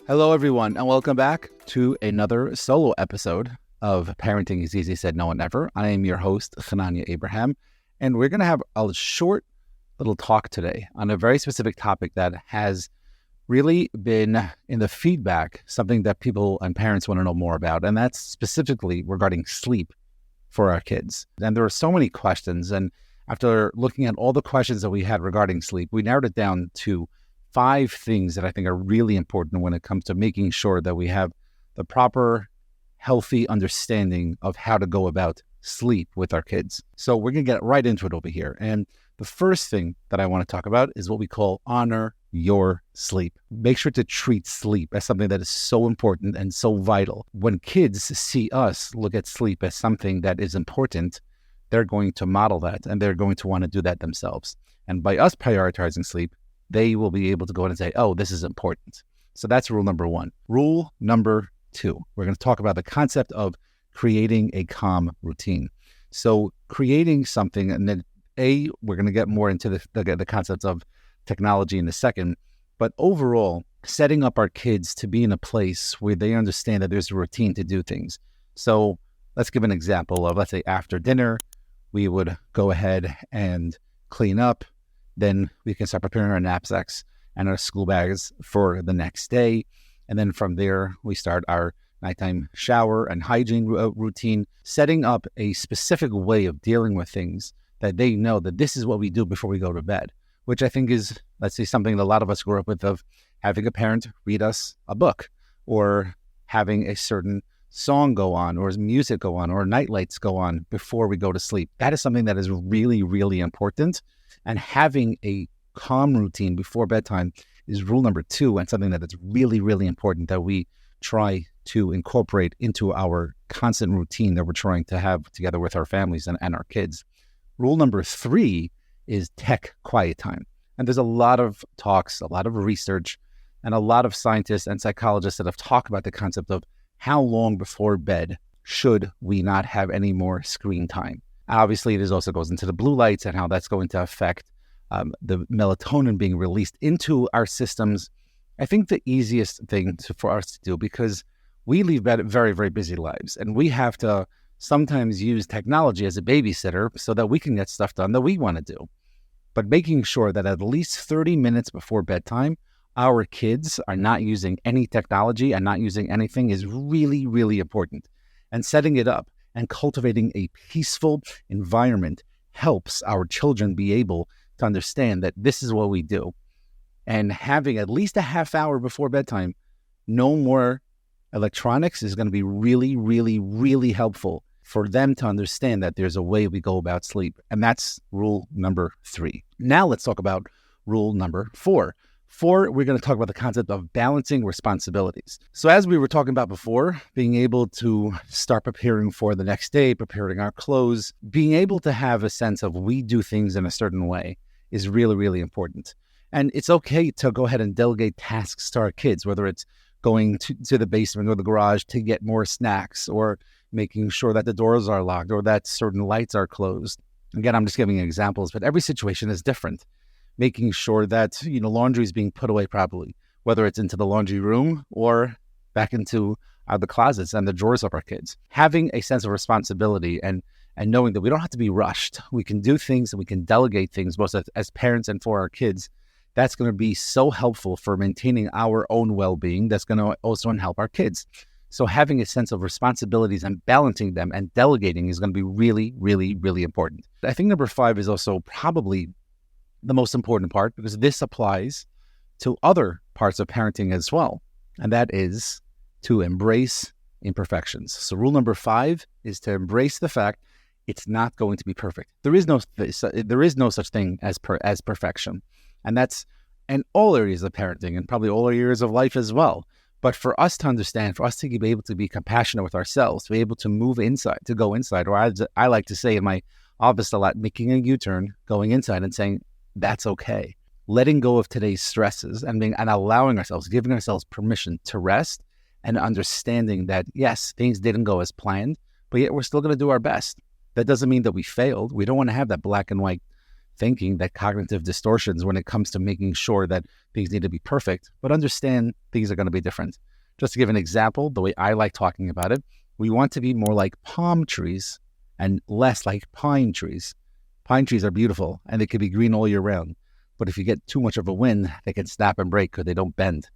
Hello, everyone, and welcome back to another solo episode of Parenting is Easy Said No One Ever. I am your host, Chananya Abraham, and we're going to have a short little talk today on a very specific topic that has really been in the feedback, something that people and parents want to know more about, and that's specifically regarding sleep for our kids. And there are so many questions, and after looking at all the questions that we had regarding sleep, we narrowed it down to 5 things that I think are really important when it comes to making sure that we have the proper, healthy understanding of how to go about sleep with our kids. So we're going to get right into it over here. And the first thing that I want to talk about is what we call honor your sleep. Make sure to treat sleep as something that is so important and so vital. When kids see us look at sleep as something that is important, they're going to model that and they're going to want to do that themselves. And by us prioritizing sleep, they will be able to go in and say, oh, this is important. So that's rule number 1. Rule number 2, we're going to talk about the concept of creating a calm routine. So creating something, and then we're going to get more into the concepts of technology in a second, but overall, setting up our kids to be in a place where they understand that there's a routine to do things. So let's give an example of, let's say after dinner, we would go ahead and clean up. Then we can start preparing our knapsacks and our school bags for the next day. And then from there, we start our nighttime shower and hygiene routine, setting up a specific way of dealing with things that they know that this is what we do before we go to bed, which I think is, let's say, something that a lot of us grew up with, of having a parent read us a book, or having a certain song go on, or music go on, or night lights go on before we go to sleep. That is something that is really, really important. And having a calm routine before bedtime is rule number 2, and something that is really, really important that we try to incorporate into our constant routine that we're trying to have together with our families and our kids. Rule number 3 is tech quiet time. And there's a lot of talks, a lot of research, and a lot of scientists and psychologists that have talked about the concept of how long before bed should we not have any more screen time. Obviously, this also goes into the blue lights and how that's going to affect the melatonin being released into our systems. I think the easiest thing for us to do, because we lead very, very busy lives, and we have to sometimes use technology as a babysitter so that we can get stuff done that we want to do. But making sure that at least 30 minutes before bedtime, our kids are not using any technology and not using anything is really, really important. And setting it up and cultivating a peaceful environment helps our children be able to understand that this is what we do. And having at least a half hour before bedtime, no more electronics, is going to be really, really, really helpful for them to understand that there's a way we go about sleep. And that's rule number 3. Now let's talk about rule number 4. We're going to talk about the concept of balancing responsibilities. So as we were talking about before, being able to start preparing for the next day, preparing our clothes, being able to have a sense of we do things in a certain way is really, really important. And it's okay to go ahead and delegate tasks to our kids, whether it's going to the basement or the garage to get more snacks, or making sure that the doors are locked or that certain lights are closed. Again, I'm just giving examples, but every situation is different. Making sure that, laundry is being put away properly, whether it's into the laundry room or back into the closets and the drawers of our kids. Having a sense of responsibility and knowing that we don't have to be rushed. We can do things and we can delegate things, both as parents and for our kids. That's going to be so helpful for maintaining our own well-being. That's going to also help our kids. So having a sense of responsibilities and balancing them and delegating is going to be really, really, really important. I think number 5 is also probably the most important part, because this applies to other parts of parenting as well. And that is to embrace imperfections. So rule number 5 is to embrace the fact it's not going to be perfect. There is no such thing as perfection. And that's in all areas of parenting and probably all areas of life as well. But for us to understand, for us to be able to be compassionate with ourselves, to be able to move inside, to go inside, or I like to say in my office a lot, making a U-turn, going inside and saying, that's okay. Letting go of today's stresses and allowing ourselves, giving ourselves permission to rest, and understanding that, yes, things didn't go as planned, but yet we're still going to do our best. That doesn't mean that we failed. We don't want to have that black and white thinking, that cognitive distortions when it comes to making sure that things need to be perfect, but understand things are going to be different. Just to give an example, the way I like talking about it, we want to be more like palm trees and less like pine trees. Pine trees are beautiful and they could be green all year round. But if you get too much of a wind, they can snap and break because they don't bend.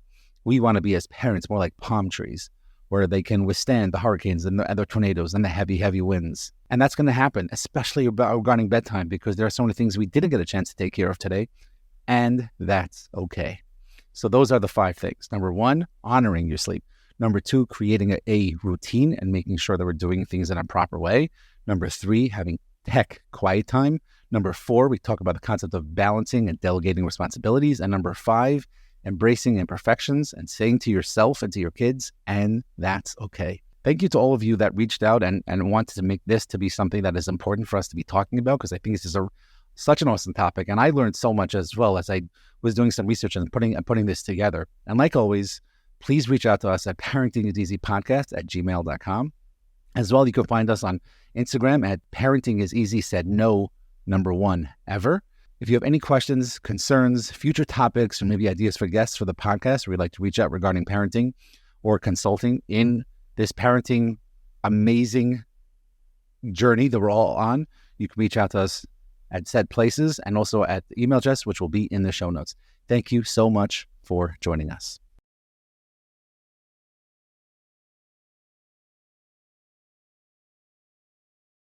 We want to be, as parents, more like palm trees, where they can withstand the hurricanes and the tornadoes and the heavy, heavy winds. And that's going to happen, especially regarding bedtime, because there are so many things we didn't get a chance to take care of today, and that's okay. So those are the 5 things. Number 1, honoring your sleep. Number 2, creating a routine and making sure that we're doing things in a proper way. Number 3, having quiet time. Number 4, we talk about the concept of balancing and delegating responsibilities. And number 5, embracing imperfections and saying to yourself and to your kids, and that's okay. Thank you to all of you that reached out and wanted to make this to be something that is important for us to be talking about, because I think this is such an awesome topic. And I learned so much as well as I was doing some research and putting this together. And like always, please reach out to us at parentingiseasypodcast@gmail.com. As well, you can find us on Instagram at parentingiseasysaidno1ever. If you have any questions, concerns, future topics, or maybe ideas for guests for the podcast, or you'd like to reach out regarding parenting or consulting in this parenting amazing journey that we're all on, you can reach out to us at said places and also at the email address, which will be in the show notes. Thank you so much for joining us.